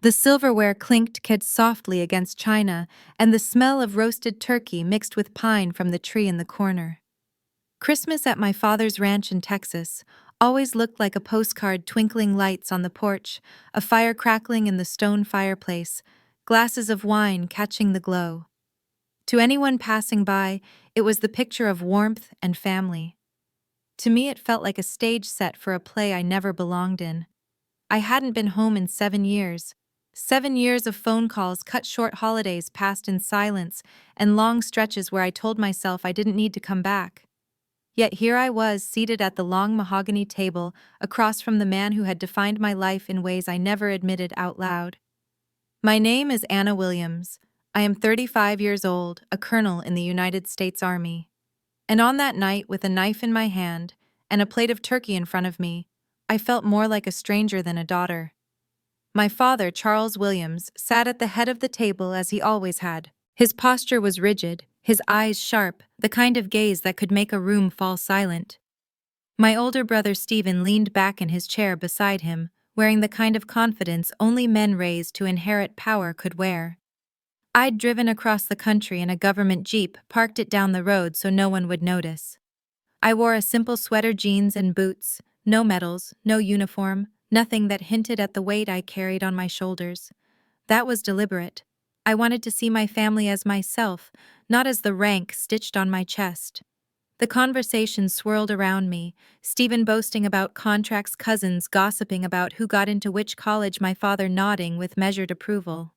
The silverware clinked softly against china, and the smell of roasted turkey mixed with pine from the tree in the corner. Christmas at my father's ranch in Texas always looked like a postcard, twinkling lights on the porch, a fire crackling in the stone fireplace, glasses of wine catching the glow. To anyone passing by, it was the picture of warmth and family. To me, it felt like a stage set for a play I never belonged in. I hadn't been home in 7 years. 7 years of phone calls, cut short holidays passed in silence, and long stretches where I told myself I didn't need to come back. Yet here I was, seated at the long mahogany table, across from the man who had defined my life in ways I never admitted out loud. My name is Anna Williams. I am 35 years old, a colonel in the United States Army. And on that night, with a knife in my hand and a plate of turkey in front of me, I felt more like a stranger than a daughter. My father, Charles Williams, sat at the head of the table as he always had. His posture was rigid, his eyes sharp, the kind of gaze that could make a room fall silent. My older brother Stephen leaned back in his chair beside him, wearing the kind of confidence only men raised to inherit power could wear. I'd driven across the country in a government jeep, parked it down the road so no one would notice. I wore a simple sweater, jeans, and boots, no medals, no uniform, nothing that hinted at the weight I carried on my shoulders. That was deliberate. I wanted to see my family as myself, not as the rank stitched on my chest. The conversation swirled around me, Stephen boasting about contracts, cousins gossiping about who got into which college, my father nodding with measured approval.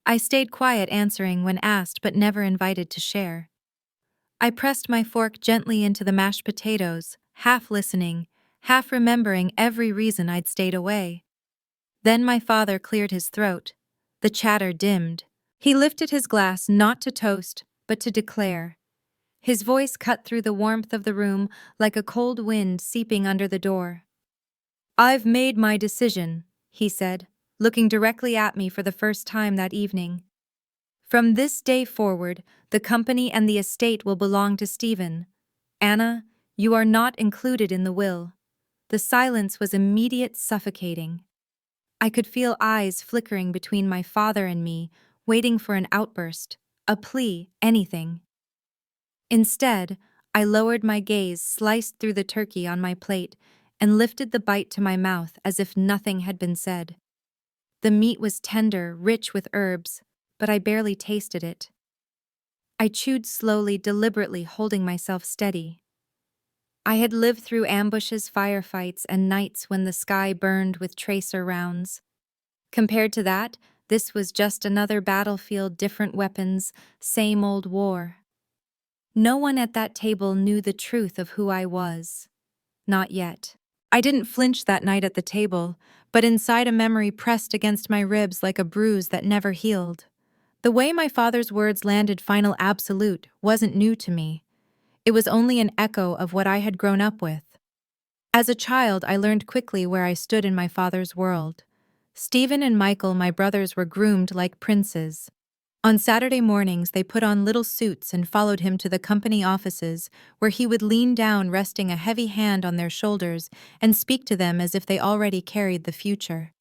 I stayed quiet, answering when asked but never invited to share. I pressed my fork gently into the mashed potatoes, half listening, half remembering every reason I'd stayed away. Then my father cleared his throat. The chatter dimmed. He lifted his glass not to toast, but to declare. His voice cut through the warmth of the room like a cold wind seeping under the door. "I've made my decision," he said, looking directly at me for the first time that evening. "From this day forward, the company and the estate will belong to Stephen. Anna, you are not included in the will." The silence was immediate, suffocating. I could feel eyes flickering between my father and me, waiting for an outburst, a plea, anything. Instead, I lowered my gaze, sliced through the turkey on my plate, and lifted the bite to my mouth as if nothing had been said. The meat was tender, rich with herbs, but I barely tasted it. I chewed slowly, deliberately, holding myself steady. I had lived through ambushes, firefights, and nights when the sky burned with tracer rounds. Compared to that, this was just another battlefield, different weapons, same old war. No one at that table knew the truth of who I was. Not yet. I didn't flinch that night at the table, but inside a memory pressed against my ribs like a bruise that never healed. The way my father's words landed, final, absolute, wasn't new to me. It was only an echo of what I had grown up with. As a child, I learned quickly where I stood in my father's world. Stephen and Michael, my brothers, were groomed like princes. On Saturday mornings, they put on little suits and followed him to the company offices, where he would lean down, resting a heavy hand on their shoulders, and speak to them as if they already carried the future.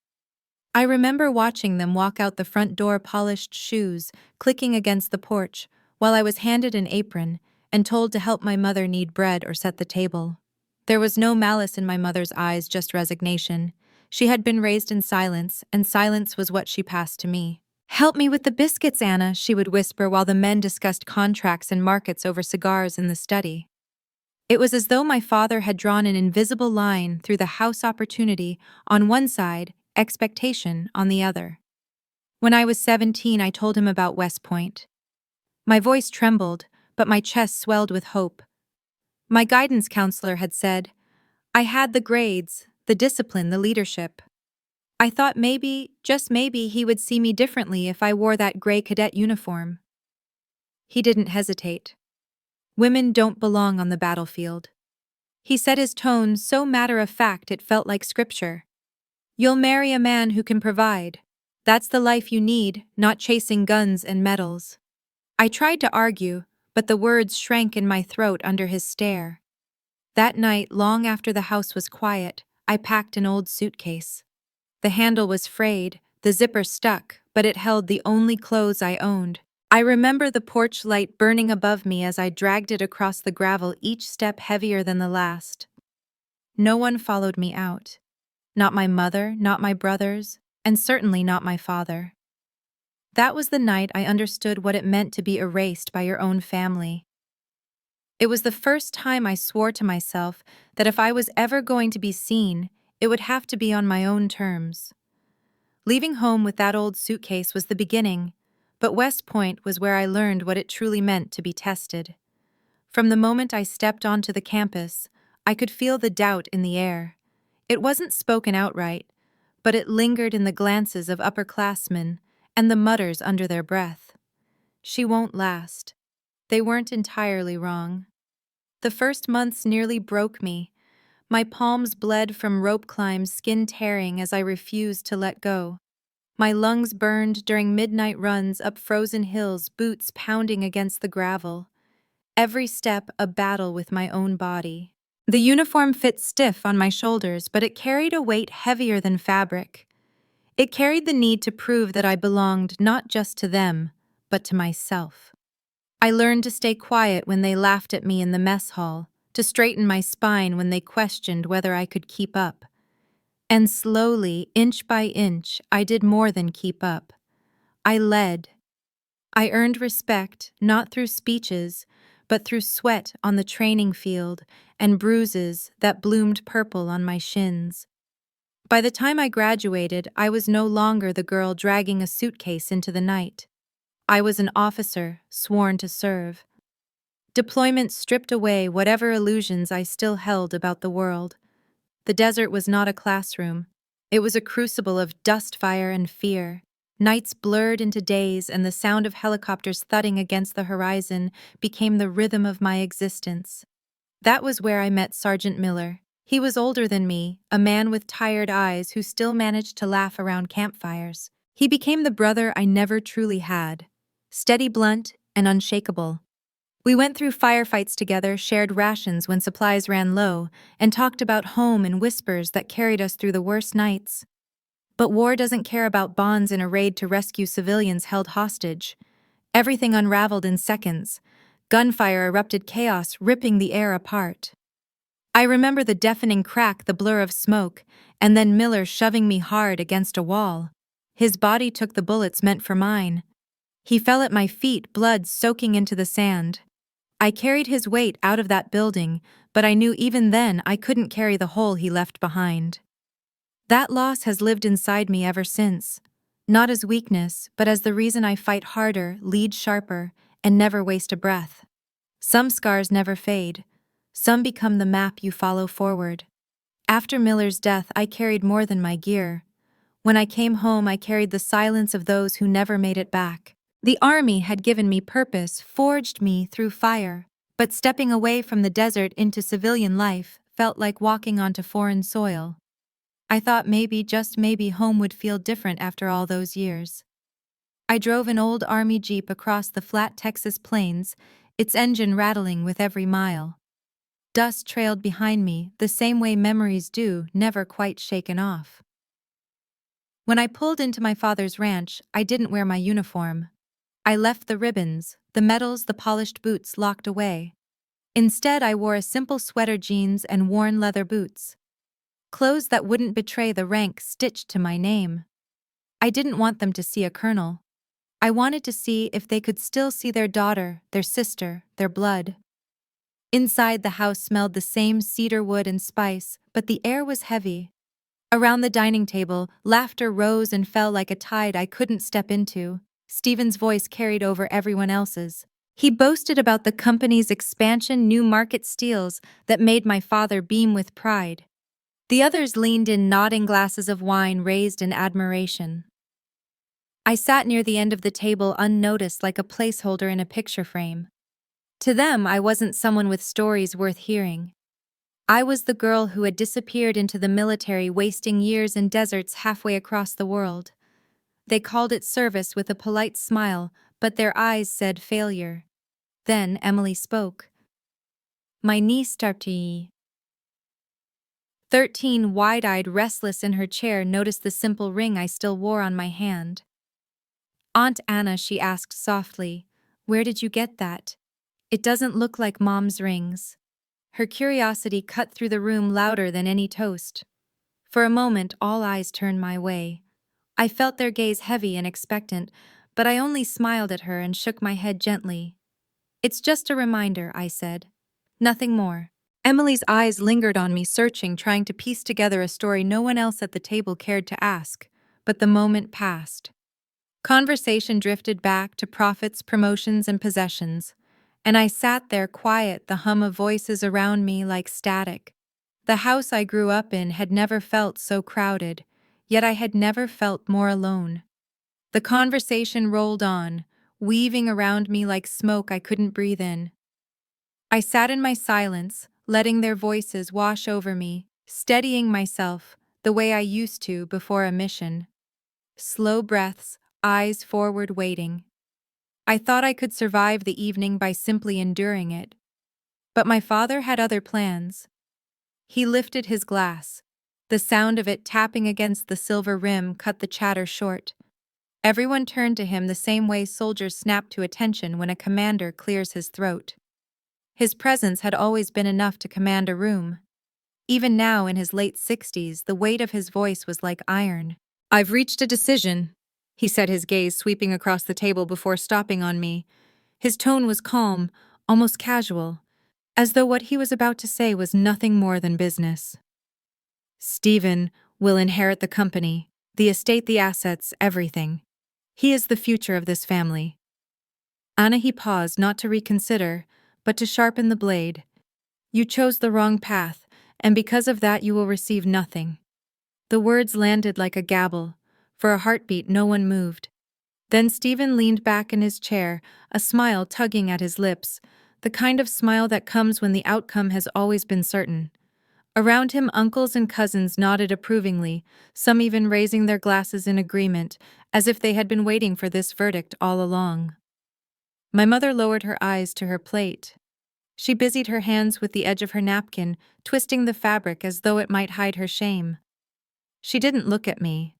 I remember watching them walk out the front door, polished shoes clicking against the porch, while I was handed an apron and told to help my mother knead bread or set the table. There was no malice in my mother's eyes, just resignation. She had been raised in silence, and silence was what she passed to me. "Help me with the biscuits, Anna," she would whisper while the men discussed contracts and markets over cigars in the study. It was as though my father had drawn an invisible line through the house, opportunity on one side, expectation on the other. When I was 17, I told him about West Point. My voice trembled, but my chest swelled with hope. My guidance counselor had said, I had the grades, the discipline, the leadership. I thought maybe, just maybe, he would see me differently if I wore that gray cadet uniform. He didn't hesitate. "Women don't belong on the battlefield." He said, his tone so matter-of-fact it felt like scripture. "You'll marry a man who can provide. That's the life you need, not chasing guns and medals." I tried to argue, but the words shrank in my throat under his stare. That night, long after the house was quiet, I packed an old suitcase. The handle was frayed, The zipper stuck, but it held the only clothes I owned. I remember the porch light burning above me as I dragged it across the gravel, each step heavier than the last. No one followed me out. Not my mother, not my brothers, and certainly not my father. That was the night I understood what it meant to be erased by your own family. It was the first time I swore to myself that if I was ever going to be seen, it would have to be on my own terms. Leaving home with that old suitcase was the beginning, but West Point was where I learned what it truly meant to be tested. From the moment I stepped onto the campus, I could feel the doubt in the air. It wasn't spoken outright, but it lingered in the glances of upperclassmen and the mutters under their breath. She won't last. They weren't entirely wrong. The first months nearly broke me. My palms bled from rope climbs, skin tearing as I refused to let go. My lungs burned during midnight runs up frozen hills, boots pounding against the gravel. Every step a battle with my own body. The uniform fit stiff on my shoulders, but it carried a weight heavier than fabric. It carried the need to prove that I belonged not just to them, but to myself. I learned to stay quiet when they laughed at me in the mess hall, to straighten my spine when they questioned whether I could keep up. And slowly, inch by inch, I did more than keep up. I led. I earned respect, not through speeches, but through sweat on the training field and bruises that bloomed purple on my shins. By the time I graduated, I was no longer the girl dragging a suitcase into the night. I was an officer, sworn to serve. Deployment stripped away whatever illusions I still held about the world. The desert was not a classroom. It was a crucible of dust, fire, and fear. Nights blurred into days, and the sound of helicopters thudding against the horizon became the rhythm of my existence. That was where I met Sergeant Miller. He was older than me, a man with tired eyes who still managed to laugh around campfires. He became the brother I never truly had, steady, blunt, and unshakable. We went through firefights together, shared rations when supplies ran low, and talked about home in whispers that carried us through the worst nights. But war doesn't care about bonds in a raid to rescue civilians held hostage. Everything unraveled in seconds. Gunfire erupted, chaos ripping the air apart. I remember the deafening crack, the blur of smoke, and then Miller shoving me hard against a wall. His body took the bullets meant for mine. He fell at my feet, blood soaking into the sand. I carried his weight out of that building, but I knew even then I couldn't carry the hole he left behind. That loss has lived inside me ever since, not as weakness, but as the reason I fight harder, lead sharper, and never waste a breath. Some scars never fade. Some become the map you follow forward. After Miller's death, I carried more than my gear. When I came home, I carried the silence of those who never made it back. The army had given me purpose, forged me through fire, but stepping away from the desert into civilian life felt like walking onto foreign soil. I thought maybe, just maybe, home would feel different after all those years. I drove an old army jeep across the flat Texas plains, its engine rattling with every mile. Dust trailed behind me, the same way memories do, never quite shaken off. When I pulled into my father's ranch, I didn't wear my uniform. I left the ribbons, the medals, the polished boots locked away. Instead, I wore a simple sweater, jeans, and worn leather boots. Clothes that wouldn't betray the rank stitched to my name. I didn't want them to see a colonel. I wanted to see if they could still see their daughter, their sister, their blood. Inside, the house smelled the same cedar wood and spice, but the air was heavy. Around the dining table, laughter rose and fell like a tide I couldn't step into. Stephen's voice carried over everyone else's. He boasted about the company's expansion, new market steals that made my father beam with pride. The others leaned in, nodding, glasses of wine raised in admiration. I sat near the end of the table, unnoticed, like a placeholder in a picture frame. To them, I wasn't someone with stories worth hearing. I was the girl who had disappeared into the military, wasting years in deserts halfway across the world. They called it service with a polite smile, but their eyes said failure. Then Emily spoke. My niece started. 13, wide-eyed, restless in her chair, noticed the simple ring I still wore on my hand. "Aunt Anna," she asked softly, "where did you get that? It doesn't look like Mom's rings." Her curiosity cut through the room louder than any toast. For a moment, all eyes turned my way. I felt their gaze heavy and expectant, but I only smiled at her and shook my head gently. "It's just a reminder," I said. "Nothing more." Emily's eyes lingered on me, searching, trying to piece together a story no one else at the table cared to ask. But the moment passed. Conversation drifted back to profits, promotions, and possessions, and I sat there quiet, the hum of voices around me like static. The house I grew up in had never felt so crowded, yet I had never felt more alone. The conversation rolled on, weaving around me like smoke I couldn't breathe in. I sat in my silence, letting their voices wash over me, steadying myself the way I used to before a mission. Slow breaths, eyes forward, waiting. I thought I could survive the evening by simply enduring it. But my father had other plans. He lifted his glass. The sound of it tapping against the silver rim cut the chatter short. Everyone turned to him the same way soldiers snap to attention when a commander clears his throat. His presence had always been enough to command a room. Even now, in his late 60s, the weight of his voice was like iron. "I've reached a decision," he said, his gaze sweeping across the table before stopping on me. His tone was calm, almost casual, as though what he was about to say was nothing more than business. "Stephen will inherit the company, the estate, the assets, everything. He is the future of this family." Anna, he paused, not to reconsider, but to sharpen the blade. "You chose the wrong path, and because of that you will receive nothing." The words landed like a gabble. For a heartbeat, no one moved. Then Stephen leaned back in his chair, a smile tugging at his lips, the kind of smile that comes when the outcome has always been certain. Around him, uncles and cousins nodded approvingly, some even raising their glasses in agreement, as if they had been waiting for this verdict all along. My mother lowered her eyes to her plate. She busied her hands with the edge of her napkin, twisting the fabric as though it might hide her shame. She didn't look at me.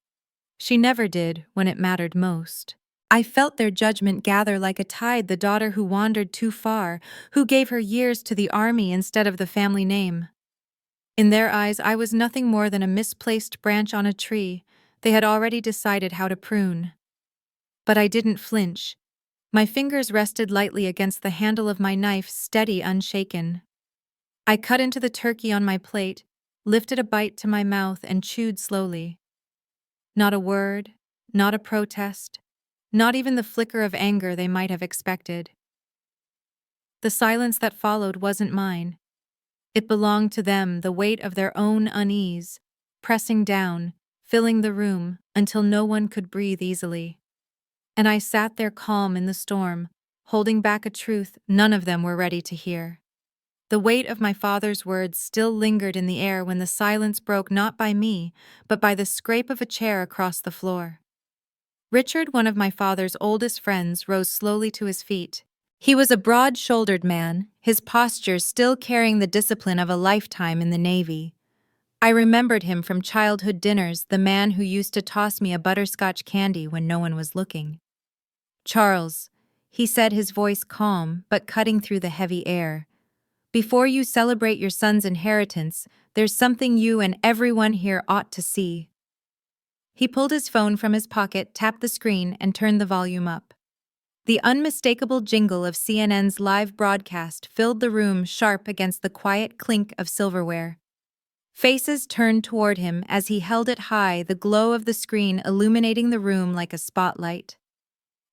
She never did when it mattered most. I felt their judgment gather like a tide, the daughter who wandered too far, who gave her years to the army instead of the family name. In their eyes, I was nothing more than a misplaced branch on a tree they had already decided how to prune. But I didn't flinch. My fingers rested lightly against the handle of my knife, steady, unshaken. I cut into the turkey on my plate, lifted a bite to my mouth, and chewed slowly. Not a word, not a protest, not even the flicker of anger they might have expected. The silence that followed wasn't mine. It belonged to them, the weight of their own unease, pressing down, filling the room until no one could breathe easily. And I sat there calm in the storm, holding back a truth none of them were ready to hear. The weight of my father's words still lingered in the air when the silence broke, not by me, but by the scrape of a chair across the floor. Richard, one of my father's oldest friends, rose slowly to his feet. He was a broad-shouldered man, his posture still carrying the discipline of a lifetime in the Navy. I remembered him from childhood dinners, the man who used to toss me a butterscotch candy when no one was looking. "Charles," he said, his voice calm but cutting through the heavy air, "before you celebrate your son's inheritance, there's something you and everyone here ought to see." He pulled his phone from his pocket, tapped the screen, and turned the volume up. The unmistakable jingle of CNN's live broadcast filled the room, sharp against the quiet clink of silverware. Faces turned toward him as he held it high, the glow of the screen illuminating the room like a spotlight.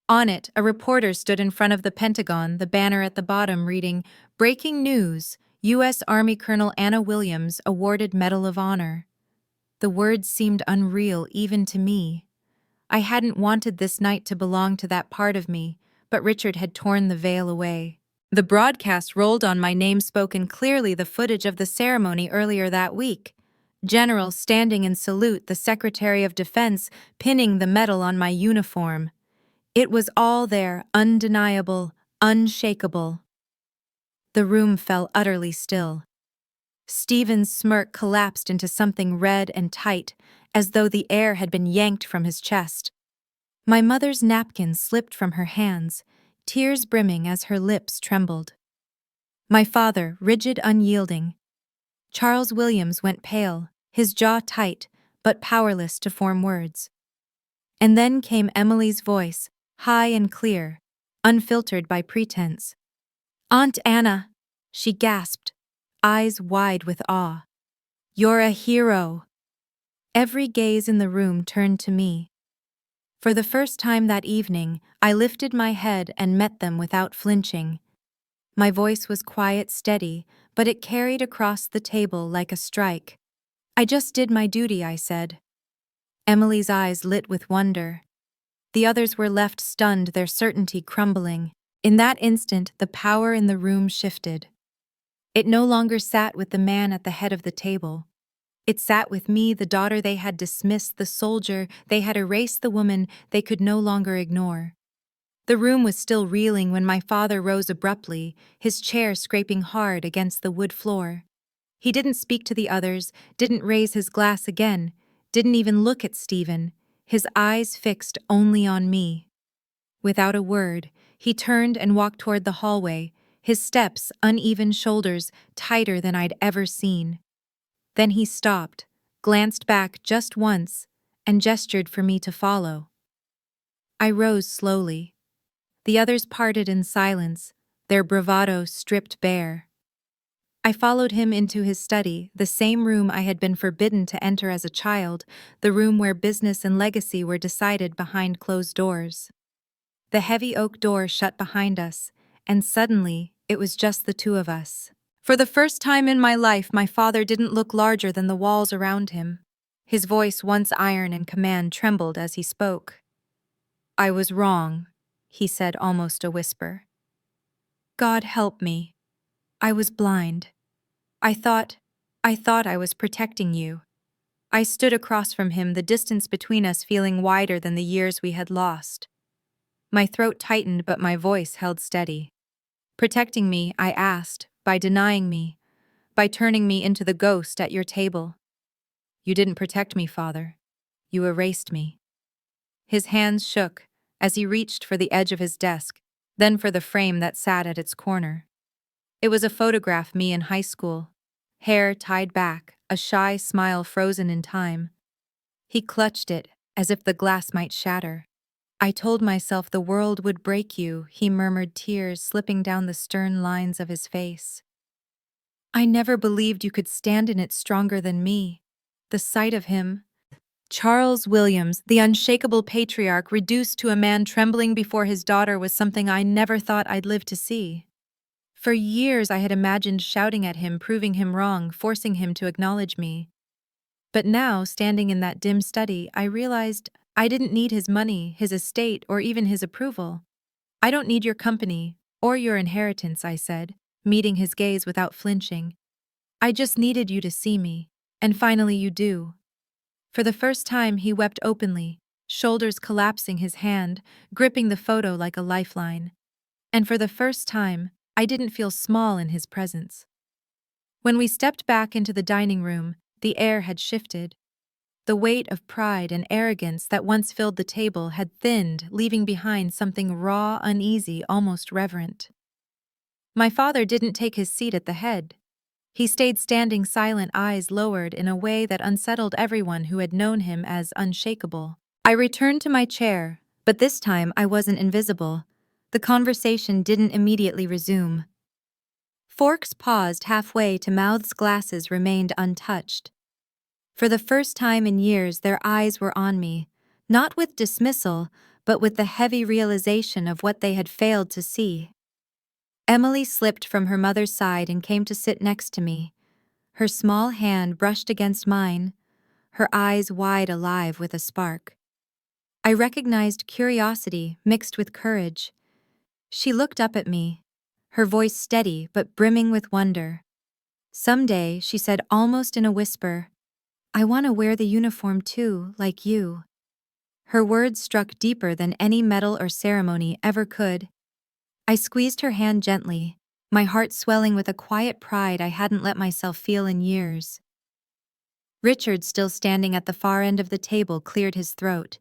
On it, a reporter stood in front of the Pentagon, the banner at the bottom reading, "Breaking News, U.S. Army Colonel Anna Williams awarded Medal of Honor." The words seemed unreal even to me. I hadn't wanted this night to belong to that part of me, but Richard had torn the veil away. The broadcast rolled on, my name spoken clearly, the footage of the ceremony earlier that week. Generals standing in salute, the Secretary of Defense pinning the medal on my uniform. It was all there, undeniable, unshakable. The room fell utterly still. Stephen's smirk collapsed into something red and tight, as though the air had been yanked from his chest. My mother's napkin slipped from her hands, tears brimming as her lips trembled. My father, rigid, unyielding. Charles Williams went pale, his jaw tight, but powerless to form words. And then came Emily's voice, high and clear, unfiltered by pretense. "Aunt Anna," she gasped, eyes wide with awe. "You're a hero." Every gaze in the room turned to me. For the first time that evening, I lifted my head and met them without flinching. My voice was quiet, steady, but it carried across the table like a strike. "I just did my duty," I said. Emily's eyes lit with wonder. The others were left stunned, their certainty crumbling. In that instant, the power in the room shifted. It no longer sat with the man at the head of the table. It sat with me, the daughter they had dismissed, the soldier they had erased, the woman they could no longer ignore. The room was still reeling when my father rose abruptly, his chair scraping hard against the wood floor. He didn't speak to the others, didn't raise his glass again, didn't even look at Stephen, his eyes fixed only on me. Without a word, he turned and walked toward the hallway, his steps, uneven shoulders, tighter than I'd ever seen. Then he stopped, glanced back just once, and gestured for me to follow. I rose slowly. The others parted in silence, their bravado stripped bare. I followed him into his study, the same room I had been forbidden to enter as a child, the room where business and legacy were decided behind closed doors. The heavy oak door shut behind us, and suddenly, it was just the two of us. For the first time in my life, my father didn't look larger than the walls around him. His voice, once iron and command, trembled as he spoke. "I was wrong," he said, almost a whisper. "God help me. I was blind. I thought I was protecting you." I stood across from him, the distance between us feeling wider than the years we had lost. My throat tightened, but my voice held steady. "Protecting me," I asked, "by denying me, by turning me into the ghost at your table?" "You didn't protect me, Father. You erased me." His hands shook as he reached for the edge of his desk, then for the frame that sat at its corner. It was a photograph, me in high school, hair tied back, a shy smile frozen in time. He clutched it as if the glass might shatter. "I told myself the world would break you," he murmured, tears slipping down the stern lines of his face. "I never believed you could stand in it stronger than me." The sight of him, Charles Williams, the unshakable patriarch, reduced to a man trembling before his daughter, was something I never thought I'd live to see. For years I had imagined shouting at him, proving him wrong, forcing him to acknowledge me. But now, standing in that dim study, I realized I didn't need his money, his estate, or even his approval. "I don't need your company, or your inheritance," I said, meeting his gaze without flinching. "I just needed you to see me, and finally you do." For the first time, he wept openly, shoulders collapsing, his hand gripping the photo like a lifeline. And for the first time, I didn't feel small in his presence. When we stepped back into the dining room, the air had shifted. The weight of pride and arrogance that once filled the table had thinned, leaving behind something raw, uneasy, almost reverent. My father didn't take his seat at the head. He stayed standing, silent, eyes lowered in a way that unsettled everyone who had known him as unshakable. I returned to my chair, but this time I wasn't invisible. The conversation didn't immediately resume. Forks paused halfway to mouths, glasses remained untouched. For the first time in years, their eyes were on me, not with dismissal, but with the heavy realization of what they had failed to see. Emily slipped from her mother's side and came to sit next to me. Her small hand brushed against mine, her eyes wide, alive with a spark. I recognized curiosity mixed with courage. She looked up at me, her voice steady but brimming with wonder. "Someday," she said almost in a whisper, "I want to wear the uniform too, like you." Her words struck deeper than any medal or ceremony ever could. I squeezed her hand gently, my heart swelling with a quiet pride I hadn't let myself feel in years. Richard, still standing at the far end of the table, cleared his throat.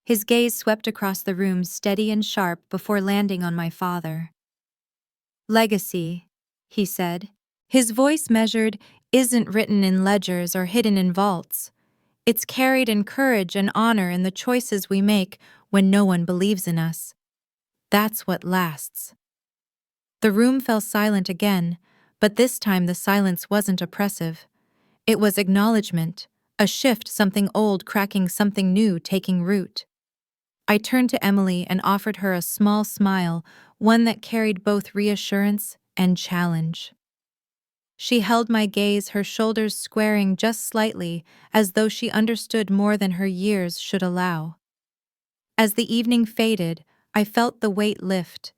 His gaze swept across the room, steady and sharp, before landing on my father. "Legacy," he said. His voice measured, "isn't written in ledgers or hidden in vaults. It's carried in courage and honor in the choices we make when no one believes in us. That's what lasts." The room fell silent again, but this time the silence wasn't oppressive. It was acknowledgement, a shift, something old cracking, something new taking root. I turned to Emily and offered her a small smile, one that carried both reassurance and challenge. She held my gaze, her shoulders squaring just slightly, as though she understood more than her years should allow. As the evening faded, I felt the weight lift,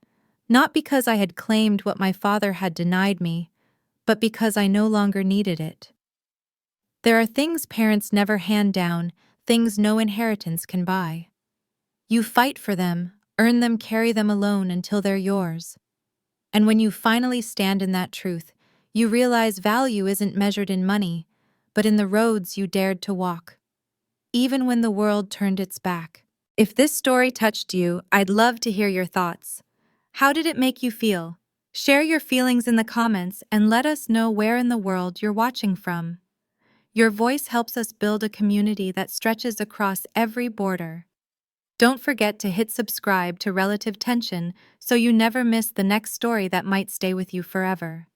not because I had claimed what my father had denied me, but because I no longer needed it. There are things parents never hand down, things no inheritance can buy. You fight for them, earn them, carry them alone until they're yours. And when you finally stand in that truth, you realize value isn't measured in money, but in the roads you dared to walk, even when the world turned its back. If this story touched you, I'd love to hear your thoughts. How did it make you feel? Share your feelings in the comments and let us know where in the world you're watching from. Your voice helps us build a community that stretches across every border. Don't forget to hit subscribe to Relative Tension so you never miss the next story that might stay with you forever.